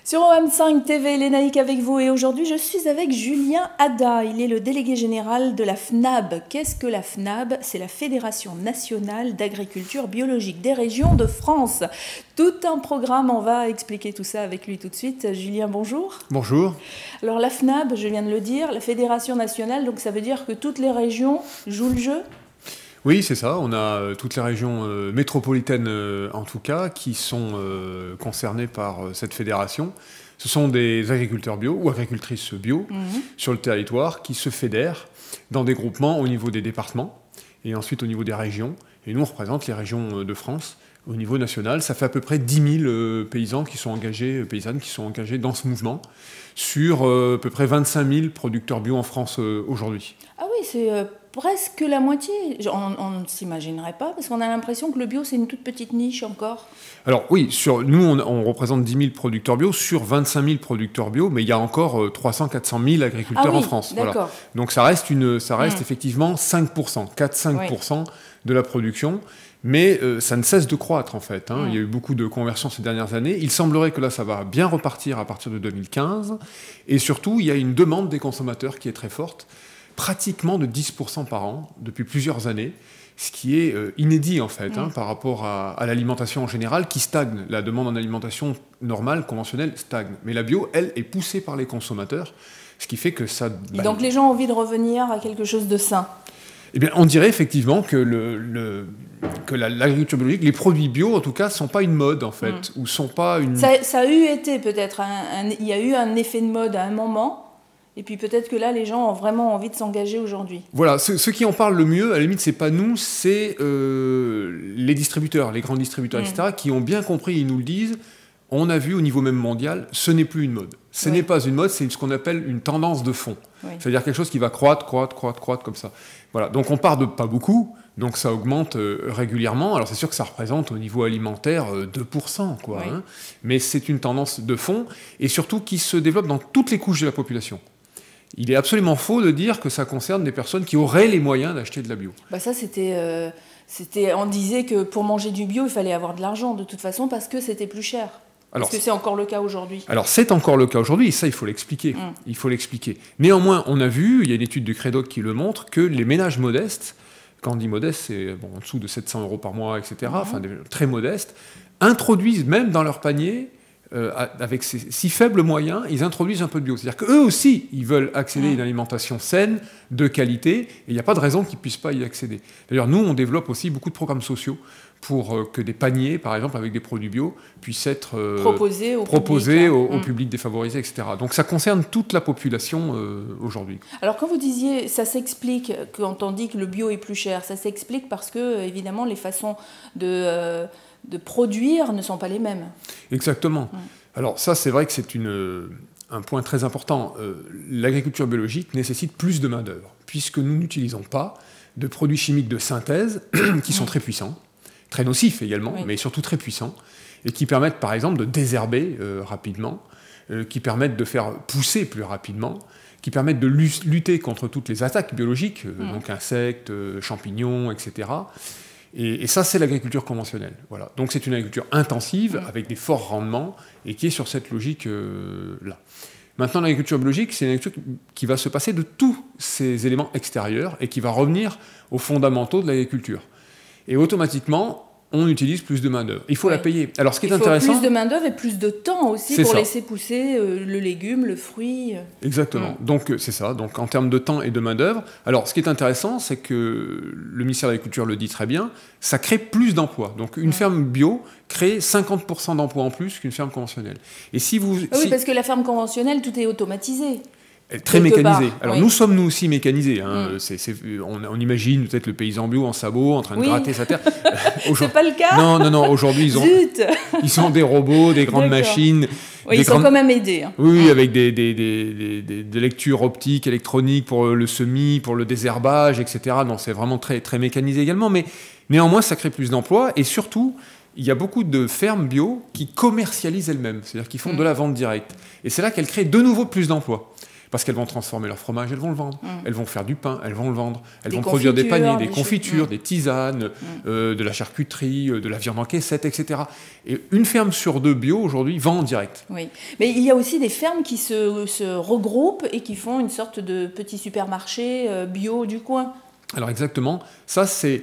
Sur OM5 TV, Lénaïque avec vous et aujourd'hui je suis avec Julien Ada. Il est le délégué général de la FNAB. Qu'est-ce que la FNAB? C'est la Fédération Nationale d'Agriculture Biologique des Régions de France. Tout un programme, on va expliquer tout ça avec lui tout de suite. Julien, bonjour. Bonjour. Alors la FNAB, je viens de le dire, la Fédération Nationale, donc ça veut dire que toutes les régions jouent le jeu? Oui, c'est ça. On a toutes les régions métropolitaines, en tout cas, qui sont concernées par cette fédération. Ce sont des agriculteurs bio ou agricultrices bio sur le territoire qui se fédèrent dans des groupements au niveau des départements et ensuite au niveau des régions. Et nous, on représente les régions de France au niveau national. Ça fait à peu près 10 000 paysans qui sont engagés, paysannes qui sont engagés dans ce mouvement sur à peu près 25 000 producteurs bio en France aujourd'hui. Ah oui, c'est presque la moitié. On ne s'imaginerait pas, parce qu'on a l'impression que le bio, c'est une toute petite niche encore. Alors oui, nous, on représente 10 000 producteurs bio sur 25 000 producteurs bio, mais il y a encore 300-400 000 agriculteurs en France. Voilà. Donc ça reste effectivement 5%, 4-5% de la production. Mais ça ne cesse de croître en fait. Il y a eu beaucoup de conversions ces dernières années. Il semblerait que là, ça va bien repartir à partir de 2015. Et surtout, il y a une demande des consommateurs qui est très forte, pratiquement de 10% par an depuis plusieurs années, ce qui est inédit en fait par rapport à l'alimentation en général qui stagne. La demande en alimentation normale, conventionnelle, stagne. Mais la bio, elle, est poussée par les consommateurs, ce qui fait que ça... Et donc les gens ont envie de revenir à quelque chose de sain. Eh bien, on dirait effectivement que l'agriculture biologique, les produits bio en tout cas, ne sont pas une mode en fait, ou sont pas une... Ça a eu été peut-être, il y a eu un effet de mode à un moment, et puis peut-être que là, les gens ont vraiment envie de s'engager aujourd'hui. Voilà, ceux qui en parlent le mieux, à la limite, c'est pas nous, c'est les distributeurs, les grands distributeurs, etc., qui ont bien compris, ils nous le disent. On a vu au niveau même mondial, ce n'est plus une mode. Ce n'est pas une mode, c'est ce qu'on appelle une tendance de fond. C'est-à-dire quelque chose qui va croître comme ça. Voilà. Donc on part de pas beaucoup, donc ça augmente régulièrement. Alors c'est sûr que ça représente au niveau alimentaire 2%, quoi. Mais c'est une tendance de fond, et surtout qui se développe dans toutes les couches de la population. Il est absolument faux de dire que ça concerne des personnes qui auraient les moyens d'acheter de la bio. Bah ça, on disait que pour manger du bio, il fallait avoir de l'argent de toute façon parce que c'était plus cher. Est-ce que c'est encore le cas aujourd'hui? Alors c'est encore le cas aujourd'hui, et ça il faut l'expliquer. Il faut l'expliquer. Néanmoins, on a vu, il y a une étude du Crédoc qui le montre, que les ménages modestes, quand on dit modeste, c'est en dessous de 700 € par mois, etc., enfin très modestes, introduisent même dans leur panier, avec ces si faibles moyens, ils introduisent un peu de bio. C'est-à-dire qu'eux aussi, ils veulent accéder à une alimentation saine, de qualité, et il n'y a pas de raison qu'ils ne puissent pas y accéder. D'ailleurs, nous, on développe aussi beaucoup de programmes sociaux pour que des paniers, par exemple, avec des produits bio, puissent être proposés au public défavorisé, etc. Donc ça concerne toute la population aujourd'hui. Alors quand vous disiez, ça s'explique, quand on dit que le bio est plus cher, ça s'explique parce que, évidemment, les façons de produire ne sont pas les mêmes. Exactement. Alors ça, c'est vrai que c'est un point très important. L'agriculture biologique nécessite plus de main-d'œuvre, puisque nous n'utilisons pas de produits chimiques de synthèse qui sont très puissants, très nocifs également, mais surtout très puissants, et qui permettent par exemple de désherber rapidement, qui permettent de faire pousser plus rapidement, qui permettent de lutter contre toutes les attaques biologiques, donc insectes, champignons, etc. Et ça, c'est l'agriculture conventionnelle. Voilà. Donc c'est une agriculture intensive, avec des forts rendements, et qui est sur cette logique-là. Maintenant, l'agriculture biologique, c'est une agriculture qui va se passer de tous ces éléments extérieurs, et qui va revenir aux fondamentaux de l'agriculture. Et automatiquement, on utilise plus de main-d'œuvre. Il faut la payer. Alors, ce qui est intéressant... Il faut plus de main-d'œuvre et plus de temps aussi pour laisser pousser le légume, le fruit. Exactement. Donc, c'est ça. Donc, en termes de temps et de main-d'œuvre. Alors, ce qui est intéressant, c'est que le ministère de l'Agriculture le dit très bien, ça crée plus d'emplois. Donc, une ferme bio crée 50% d'emplois en plus qu'une ferme conventionnelle. Et si vous... Oui, parce que la ferme conventionnelle, tout est automatisé. Très mécanisé. Alors nous sommes nous aussi mécanisés. On imagine peut-être le paysan bio en sabot, en train de gratter sa terre. C'est pas le cas. Non. Aujourd'hui ils ont des robots, des grandes machines. Oui, ils sont quand même aidés. Oui, avec des lectures optiques, électroniques pour le semis, pour le désherbage, etc. Non, c'est vraiment très très mécanisé également. Mais néanmoins, ça crée plus d'emplois et surtout. Il y a beaucoup de fermes bio qui commercialisent elles-mêmes, c'est-à-dire qui font de la vente directe. Et c'est là qu'elles créent de nouveau plus d'emplois. Parce qu'elles vont transformer leur fromage, elles vont le vendre. Elles vont faire du pain, elles vont le vendre. Elles vont confitures, produire des paniers, des choses. confitures, des tisanes, de la charcuterie, de la viande en caissette, etc. Et une ferme sur 2 bio, aujourd'hui, vend en direct. Oui, mais il y a aussi des fermes qui se regroupent et qui font une sorte de petit supermarché bio du coin. Alors exactement, ça c'est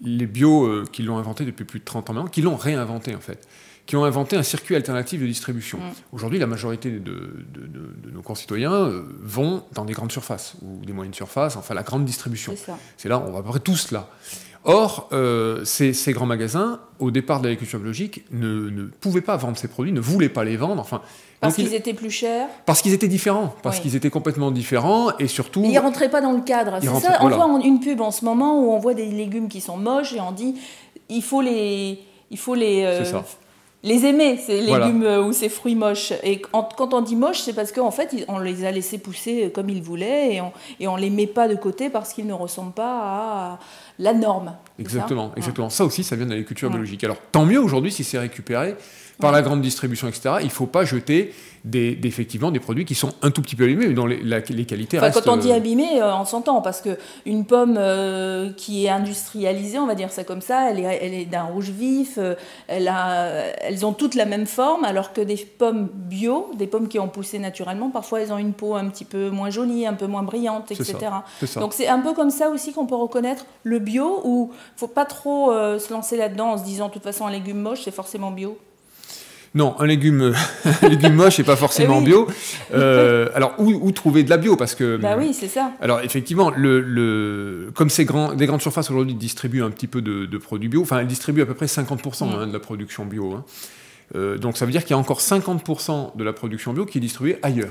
les bio qui l'ont inventé depuis plus de 30 ans maintenant, qui l'ont réinventé en fait, qui ont inventé un circuit alternatif de distribution. Aujourd'hui, la majorité de nos concitoyens vont dans des grandes surfaces, ou des moyennes surfaces, enfin la grande distribution. C'est là, on va à peu près tous là. Or, ces grands magasins, au départ de l'agriculture biologique, ne pouvaient pas vendre ces produits, ne voulaient pas les vendre, enfin... Parce qu'ils étaient plus chers. Parce qu'ils étaient différents, parce qu'ils étaient complètement différents, et surtout... Mais ils ne rentraient pas dans le cadre, c'est ça. On voit une pub en ce moment où on voit des légumes qui sont moches, et on dit, il faut les aimer, ces légumes ou ces fruits moches. Et quand on dit moche, c'est parce qu'en fait, on les a laissés pousser comme ils voulaient et on les met pas de côté parce qu'ils ne ressemblent pas à la norme. Exactement, exactement. Ça aussi, ça vient de l'agriculture biologique. Alors, tant mieux aujourd'hui si c'est récupéré par la grande distribution, etc. Il ne faut pas jeter effectivement des produits qui sont un tout petit peu abîmés, mais dont les qualités restent... Quand on dit abîmé, on s'entend, parce qu'une pomme qui est industrialisée, on va dire ça comme ça, elle est d'un rouge vif, elles ont toutes la même forme, alors que des pommes bio, des pommes qui ont poussé naturellement, parfois elles ont une peau un petit peu moins jolie, un peu moins brillante, etc. C'est ça. Donc c'est un peu comme ça aussi qu'on peut reconnaître le bio, où il ne faut pas trop se lancer là-dedans en se disant de toute façon un légume moche, c'est forcément bio. Non, un légume moche n'est pas forcément bio. Alors, où trouver de la bio, parce que... Bah oui, c'est ça. Alors, effectivement, comme des grandes surfaces aujourd'hui distribuent un petit peu de produits bio, enfin, elles distribuent à peu près 50% de la production bio. Donc, ça veut dire qu'il y a encore 50% de la production bio qui est distribuée ailleurs.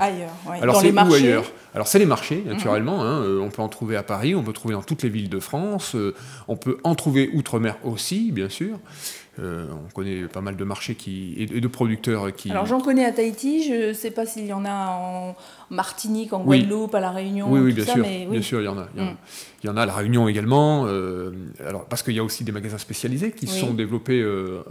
Alors, dans les marchés. Ailleurs. Alors, c'est les marchés, naturellement. On peut en trouver à Paris, on peut trouver dans toutes les villes de France, on peut en trouver outre-mer aussi, bien sûr. On connaît pas mal de marchés et de producteurs qui... Alors j'en connais à Tahiti, je ne sais pas s'il y en a en Martinique, en Guadeloupe, à La Réunion, oui, tout bien ça, sûr, mais bien sûr, il y en a. Il y en a à La Réunion également, alors, parce qu'il y a aussi des magasins spécialisés qui sont développés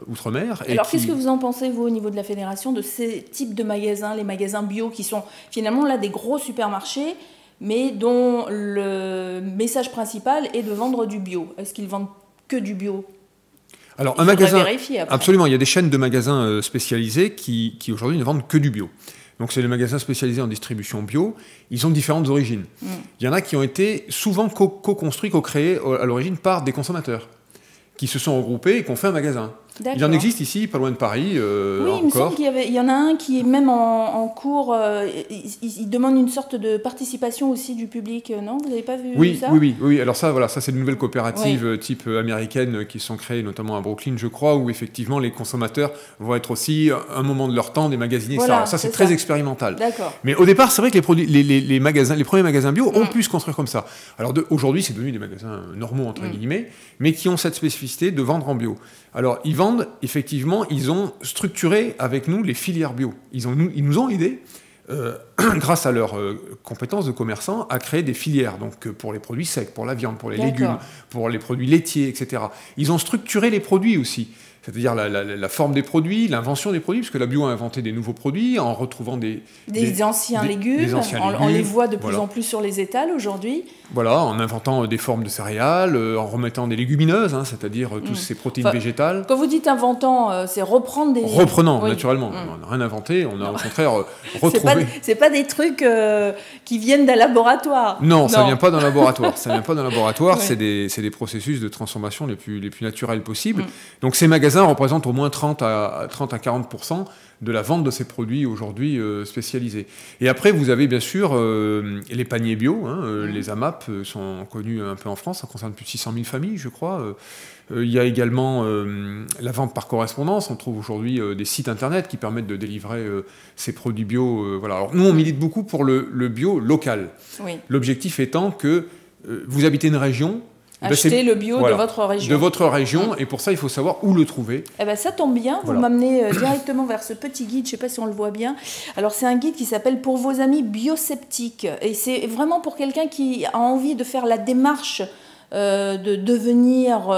outre-mer. Alors qu'est-ce que vous en pensez, vous, au niveau de la fédération, de ces types de magasins, les magasins bio, qui sont finalement là des gros supermarchés, mais dont le message principal est de vendre du bio? Est-ce qu'ils vendent que du bio? Alors, un magasin, absolument, il y a des chaînes de magasins spécialisés qui aujourd'hui ne vendent que du bio. Donc, c'est les magasins spécialisés en distribution bio. Ils ont différentes origines. Il y en a qui ont été souvent co-construits, co-créés à l'origine par des consommateurs qui se sont regroupés et qui ont fait un magasin. Il en existe ici, pas loin de Paris, oui, il me semble qu'il y en a un qui est même en cours, il demande une sorte de participation aussi du public, non? Vous n'avez pas vu ça? Oui. Alors ça, voilà, ça c'est de nouvelles coopératives type américaines qui sont créées notamment à Brooklyn, je crois, où effectivement les consommateurs vont être aussi, un moment de leur temps, des magasiniers, etc. Alors ça c'est très expérimental. Mais au départ, c'est vrai que les premiers magasins bio ont pu se construire comme ça. Alors aujourd'hui, c'est devenu des magasins normaux, entre guillemets, mais qui ont cette spécificité de vendre en bio. Alors, ils vendent, effectivement, ils ont structuré avec nous les filières bio. Ils nous ont aidés, grâce à leurs compétences de commerçants, à créer des filières, donc pour les produits secs, pour la viande, pour les légumes, pour les produits laitiers, etc. Ils ont structuré les produits aussi, c'est-à-dire la forme des produits, l'invention des produits, parce que la bio a inventé des nouveaux produits en retrouvant des anciens légumes. On les voit de plus en plus sur les étals aujourd'hui. Voilà, en inventant des formes de céréales, en remettant des légumineuses, c'est-à-dire toutes ces protéines végétales. Quand vous dites inventant, c'est reprendre des... Reprenant, naturellement. On n'a rien inventé, on a au contraire retrouvé... C'est pas des trucs qui viennent d'un laboratoire. Non, ça ne vient pas d'un laboratoire. Ça vient pas d'un laboratoire, c'est des processus de transformation les plus naturels possibles. Donc ces magasins représentent au moins 30 à 40% de la vente de ces produits aujourd'hui spécialisés. Et après, vous avez bien sûr les paniers bio, les AMAP sont connus un peu en France, ça concerne plus de 600 000 familles, je crois. Il y a également la vente par correspondance, on trouve aujourd'hui des sites internet qui permettent de délivrer ces produits bio. Voilà. Alors, nous, on milite beaucoup pour le bio local. L'objectif étant que vous habitez une région, acheter le bio de votre région. De votre région, et pour ça, il faut savoir où le trouver. Eh ben, ça tombe bien, vous m'amenez directement vers ce petit guide, je ne sais pas si on le voit bien. Alors, c'est un guide qui s'appelle « Pour vos amis biosceptiques ». Et c'est vraiment pour quelqu'un qui a envie de faire la démarche de devenir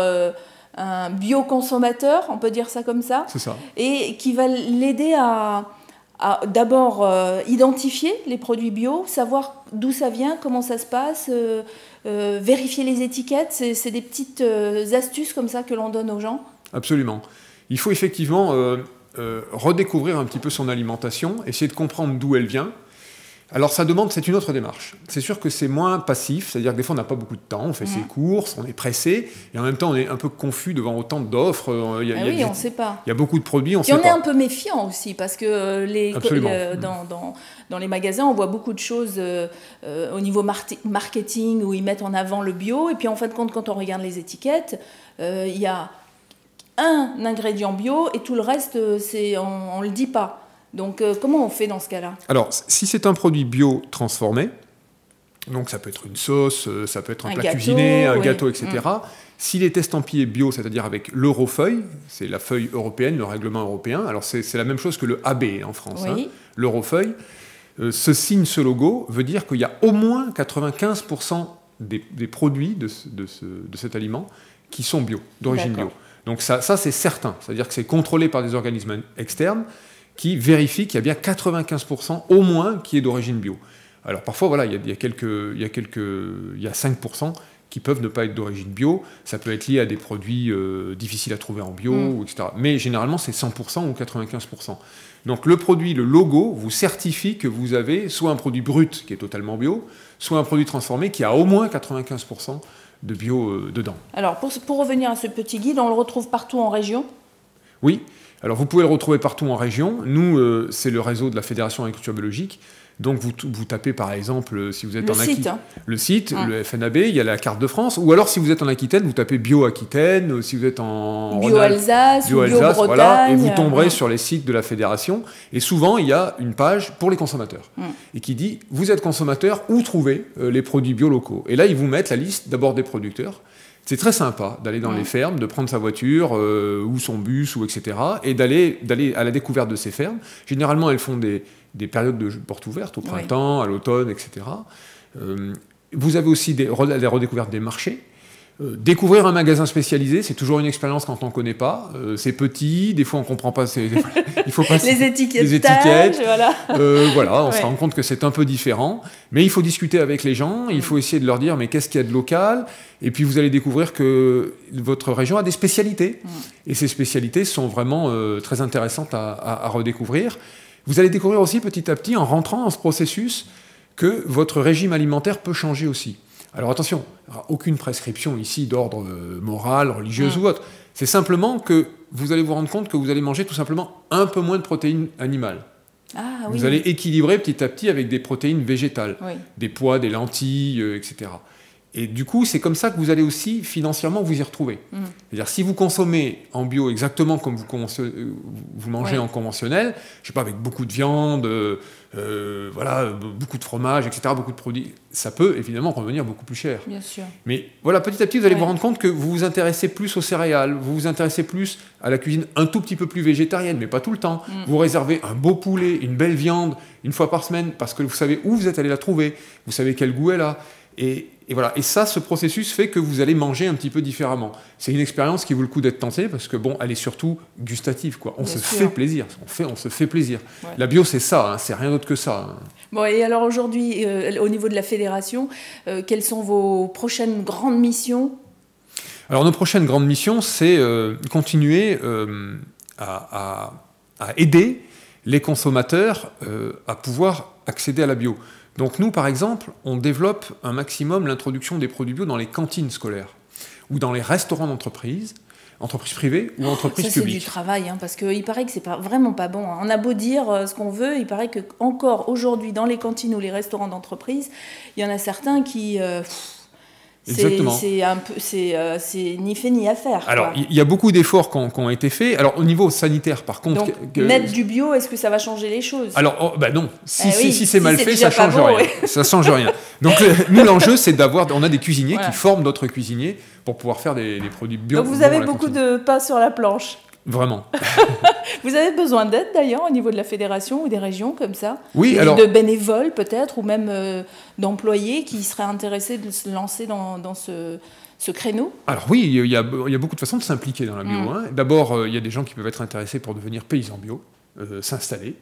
un bioconsommateur, on peut dire ça comme ça. C'est ça. Et qui va l'aider à d'abord identifier les produits bio, savoir d'où ça vient, comment ça se passe, vérifier les étiquettes. C'est des petites astuces comme ça que l'on donne aux gens. Absolument. Il faut effectivement redécouvrir un petit peu son alimentation, essayer de comprendre d'où elle vient. Alors ça demande, c'est une autre démarche. C'est sûr que c'est moins passif, c'est-à-dire que des fois on n'a pas beaucoup de temps, on fait ses courses, on est pressé, et en même temps on est un peu confus devant autant d'offres. On ne sait pas. Il y a beaucoup de produits, on ne sait pas. Et on est pas. un peu méfiant aussi, parce que dans les magasins, on voit beaucoup de choses au niveau marketing, où ils mettent en avant le bio, et puis en fin de compte, quand on regarde les étiquettes, il y a un ingrédient bio, et tout le reste, on ne le dit pas. Donc, comment on fait dans ce cas-là? Alors, si c'est un produit bio transformé, donc ça peut être une sauce, ça peut être un plat cuisiné, un gâteau, etc. S'il est estampillé bio, c'est-à-dire avec l'Eurofeuille, c'est la feuille européenne, le règlement européen, alors c'est la même chose que le AB en France, l'Eurofeuille, ce signe, ce logo, veut dire qu'il y a au moins 95% des produits de cet aliment qui sont bio, d'origine bio. Donc ça c'est certain, c'est-à-dire que c'est contrôlé par des organismes externes, qui vérifie qu'il y a bien 95% au moins qui est d'origine bio. Alors parfois, voilà, il y a 5% qui peuvent ne pas être d'origine bio. Ça peut être lié à des produits difficiles à trouver en bio, etc. Mais généralement, c'est 100% ou 95%. Donc le produit, le logo, vous certifie que vous avez soit un produit brut qui est totalement bio, soit un produit transformé qui a au moins 95% de bio dedans. Alors pour revenir à ce petit guide, on le retrouve partout en région? Oui. Alors, vous pouvez le retrouver partout en région. Nous, c'est le réseau de la Fédération Agriculture Biologique. Donc, vous tapez, par exemple, si vous êtes en Aquitaine, le site, le FNAB, il y a la carte de France. Ou alors, si vous êtes en Aquitaine, vous tapez Bio-Aquitaine. Si vous êtes en Bio-Alsace, Bio-Bretagne, voilà, et vous tomberez sur les sites de la Fédération. Et souvent, il y a une page pour les consommateurs. Et qui dit, vous êtes consommateur, où trouver les produits bio locaux? Et là, ils vous mettent la liste d'abord des producteurs. C'est très sympa d'aller dans les fermes, de prendre sa voiture ou son bus, etc. et d'aller à la découverte de ces fermes. Généralement, elles font des périodes de portes ouvertes, au printemps, à l'automne, etc. Vous avez aussi des redécouvertes des marchés. Découvrir un magasin spécialisé, c'est toujours une expérience quand on ne connaît pas. C'est petit, des fois on ne comprend pas. Il faut passer les étiquettes. Voilà, on se rend compte que c'est un peu différent. Mais il faut discuter avec les gens, il faut essayer de leur dire mais qu'est-ce qu'il y a de local. Et puis vous allez découvrir que votre région a des spécialités. Et ces spécialités sont vraiment très intéressantes à redécouvrir. Vous allez découvrir aussi petit à petit, en rentrant dans ce processus, que votre régime alimentaire peut changer aussi. Alors attention, aucune prescription ici d'ordre moral, religieux ou autre. C'est simplement que vous allez vous rendre compte que vous allez manger tout simplement un peu moins de protéines animales. Vous allez équilibrer petit à petit avec des protéines végétales, des pois, des lentilles, etc. Et du coup, c'est comme ça que vous allez aussi financièrement vous y retrouver. C'est-à-dire, si vous consommez en bio exactement comme vous mangez en conventionnel, je sais pas, avec beaucoup de viande, voilà, beaucoup de fromage, etc., beaucoup de produits, ça peut évidemment revenir beaucoup plus cher. Bien sûr. Mais voilà, petit à petit, vous allez vous rendre compte que vous vous intéressez plus aux céréales, vous vous intéressez plus à la cuisine un tout petit peu plus végétarienne, mais pas tout le temps. Vous réservez un beau poulet, une belle viande, une fois par semaine, parce que vous savez où vous êtes allé la trouver, vous savez quel goût elle a. Et voilà. Et ça, ce processus fait que vous allez manger un petit peu différemment. C'est une expérience qui vaut le coup d'être tentée parce que, bon, elle est surtout gustative, quoi. On se fait plaisir. On se fait plaisir. Ouais. La bio, c'est ça, hein, c'est rien d'autre que ça. Bon, et alors aujourd'hui, au niveau de la fédération, quelles sont vos prochaines grandes missions? Alors, nos prochaines grandes missions, c'est continuer à aider les consommateurs à pouvoir accéder à la bio. Donc nous, par exemple, on développe un maximum l'introduction des produits bio dans les cantines scolaires ou dans les restaurants d'entreprise, entreprises privées ou entreprises publiques. C'est du travail, hein, parce qu'il paraît que c'est vraiment pas bon. Hein. On a beau dire ce qu'on veut, il paraît que encore aujourd'hui, dans les cantines ou les restaurants d'entreprise, il y en a certains qui... C'est ni fait ni à faire. Alors, il y a beaucoup d'efforts qui ont été faits. Alors, au niveau sanitaire, par contre... Donc, mettre du bio, est-ce que ça va changer les choses? Alors, non. Si c'est mal fait, ça ne change rien. Ça change rien. Donc, nous, l'enjeu, c'est d'avoir... On a des cuisiniers qui forment d'autres cuisiniers pour pouvoir faire des produits bio. Donc, vous avez beaucoup de pain sur la planche. Vraiment. Vous avez besoin d'aide d'ailleurs au niveau de la fédération ou des régions comme ça? Oui, de bénévoles peut-être ou même d'employés qui seraient intéressés de se lancer dans ce créneau? Alors oui, il y a beaucoup de façons de s'impliquer dans la bio. Hein. D'abord, il y a des gens qui peuvent être intéressés pour devenir paysans bio, s'installer.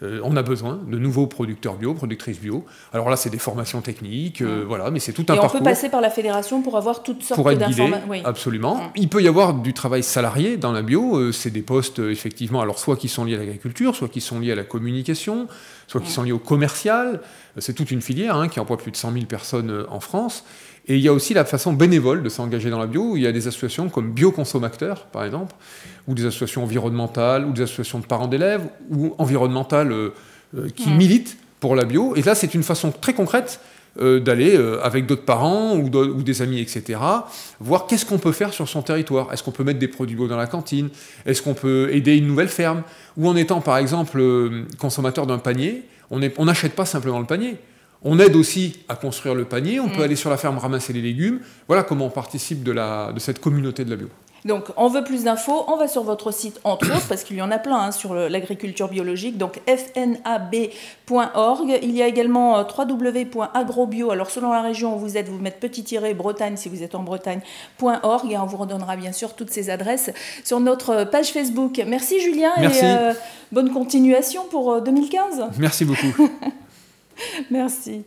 On a besoin de nouveaux producteurs bio, productrices bio. Alors là, c'est des formations techniques, voilà, mais c'est tout un parcours. Et on peut passer par la fédération pour avoir toutes sortes d'informations. Oui. Absolument. Il peut y avoir du travail salarié dans la bio. C'est des postes, effectivement, alors soit qui sont liés à l'agriculture, soit qui sont liés à la communication, soit qui sont liés au commercial. C'est toute une filière qui emploie plus de 100 000 personnes en France. Et il y a aussi la façon bénévole de s'engager dans la bio, où il y a des associations comme Bioconsommateurs, par exemple, ou des associations environnementales, ou des associations de parents d'élèves, ou environnementales qui militent pour la bio. Et là, c'est une façon très concrète d'aller avec d'autres parents ou des amis, etc., voir qu'est-ce qu'on peut faire sur son territoire. Est-ce qu'on peut mettre des produits bio dans la cantine? Est-ce qu'on peut aider une nouvelle ferme? Ou en étant, par exemple, consommateur d'un panier, on n'achète pas simplement le panier. On aide aussi à construire le panier, on peut aller sur la ferme ramasser les légumes. Voilà comment on participe de cette communauté de la bio. Donc, on veut plus d'infos, on va sur votre site, entre autres, parce qu'il y en a plein sur l'agriculture biologique, donc fnab.org. Il y a également www.agrobio. Alors, selon la région où vous êtes, vous mettez petit-Bretagne si vous êtes en Bretagne.org, et on vous redonnera bien sûr toutes ces adresses sur notre page Facebook. Merci Julien. Merci. Et bonne continuation pour 2015. Merci beaucoup. Merci.